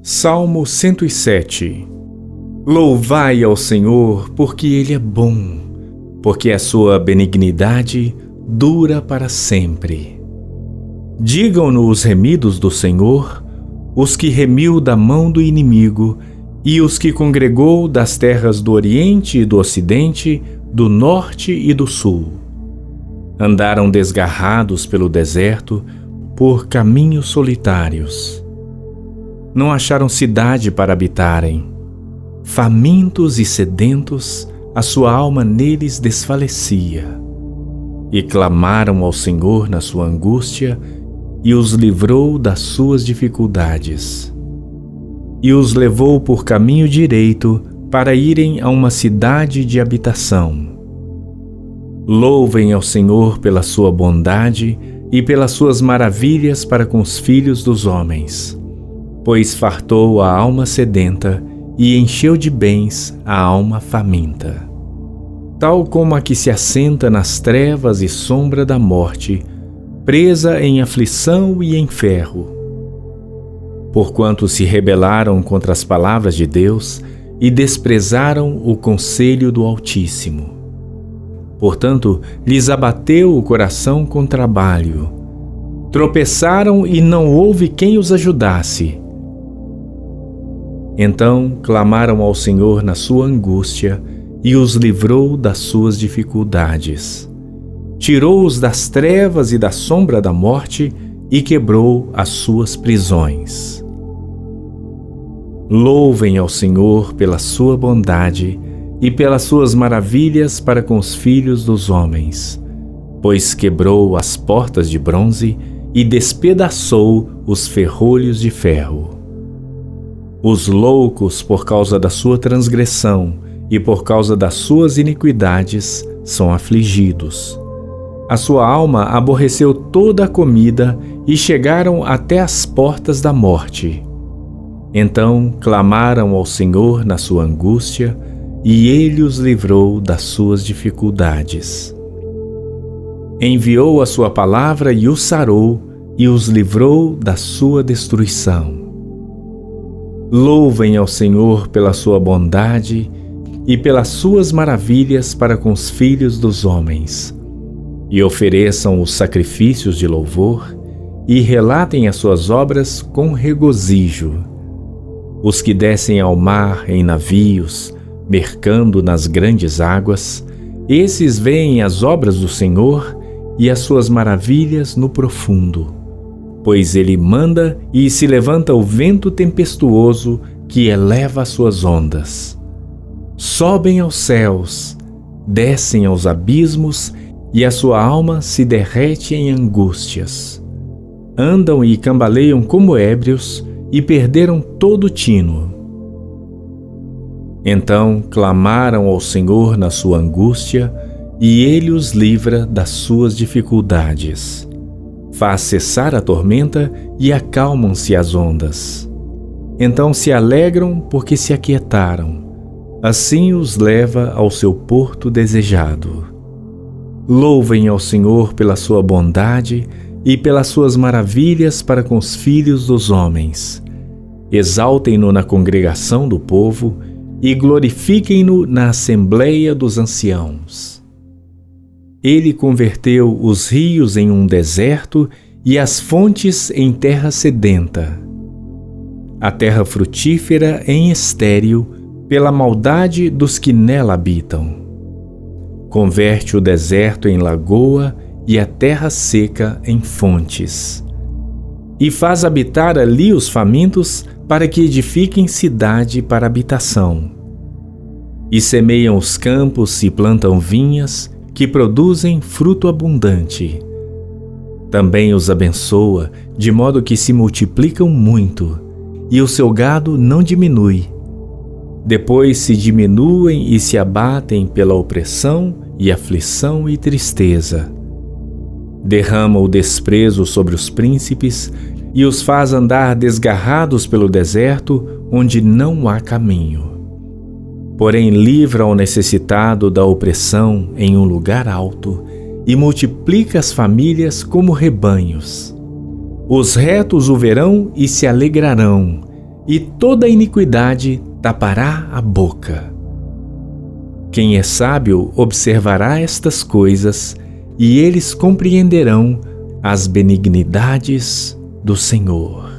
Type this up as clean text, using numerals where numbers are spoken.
Salmo 107. Louvai ao Senhor, porque Ele é bom, porque a sua benignidade dura para sempre. Digam-no os remidos do Senhor, os que remiu da mão do inimigo, e os que congregou das terras do Oriente e do Ocidente, do Norte e do Sul. Andaram desgarrados pelo deserto, por caminhos solitários. Não acharam cidade para habitarem. Famintos e sedentos, a sua alma neles desfalecia. E clamaram ao Senhor na sua angústia, e os livrou das suas dificuldades. E os levou por caminho direito para irem a uma cidade de habitação. Louvem ao Senhor pela sua bondade e pelas suas maravilhas para com os filhos dos homens, pois fartou a alma sedenta e encheu de bens a alma faminta. Tal como a que se assenta nas trevas e sombra da morte, presa em aflição e em ferro. Porquanto se rebelaram contra as palavras de Deus e desprezaram o conselho do Altíssimo. Portanto, lhes abateu o coração com trabalho. Tropeçaram e não houve quem os ajudasse. Então clamaram ao Senhor na sua angústia e os livrou das suas dificuldades. Tirou-os das trevas e da sombra da morte e quebrou as suas prisões. Louvem ao Senhor pela sua bondade e pelas suas maravilhas para com os filhos dos homens, pois quebrou as portas de bronze e despedaçou os ferrolhos de ferro. Os loucos, por causa da sua transgressão e por causa das suas iniquidades, são afligidos. A sua alma aborreceu toda a comida e chegaram até as portas da morte. Então clamaram ao Senhor na sua angústia, e Ele os livrou das suas dificuldades. Enviou a sua palavra e os sarou, e os livrou da sua destruição. Louvem ao Senhor pela sua bondade e pelas suas maravilhas para com os filhos dos homens, e ofereçam os sacrifícios de louvor, e relatem as suas obras com regozijo. Os que descem ao mar em navios, mercando nas grandes águas, esses veem as obras do Senhor e as suas maravilhas no profundo. Pois Ele manda e se levanta o vento tempestuoso que eleva as suas ondas. Sobem aos céus, descem aos abismos e a sua alma se derrete em angústias. Andam e cambaleiam como ébrios e perderam todo o tino. Então clamaram ao Senhor na sua angústia, e Ele os livra das suas dificuldades. Faz cessar a tormenta e acalmam-se as ondas. Então se alegram porque se aquietaram. Assim os leva ao seu porto desejado. Louvem ao Senhor pela sua bondade e pelas suas maravilhas para com os filhos dos homens. Exaltem-no na congregação do povo e glorifiquem-no na assembleia dos anciãos. Ele converteu os rios em um deserto e as fontes em terra sedenta. A terra frutífera em estéril pela maldade dos que nela habitam. Converte o deserto em lagoa e a terra seca em fontes. E faz habitar ali os famintos para que edifiquem cidade para habitação. E semeiam os campos e plantam vinhas que produzem fruto abundante. Também os abençoa, de modo que se multiplicam muito, e o seu gado não diminui. Depois se diminuem e se abatem pela opressão e aflição e tristeza. Derrama o desprezo sobre os príncipes e os faz andar desgarrados pelo deserto, onde não há caminho. Porém livra o necessitado da opressão em um lugar alto e multiplica as famílias como rebanhos. Os retos o verão e se alegrarão, e toda iniquidade tapará a boca. Quem é sábio observará estas coisas, e eles compreenderão as benignidades do Senhor.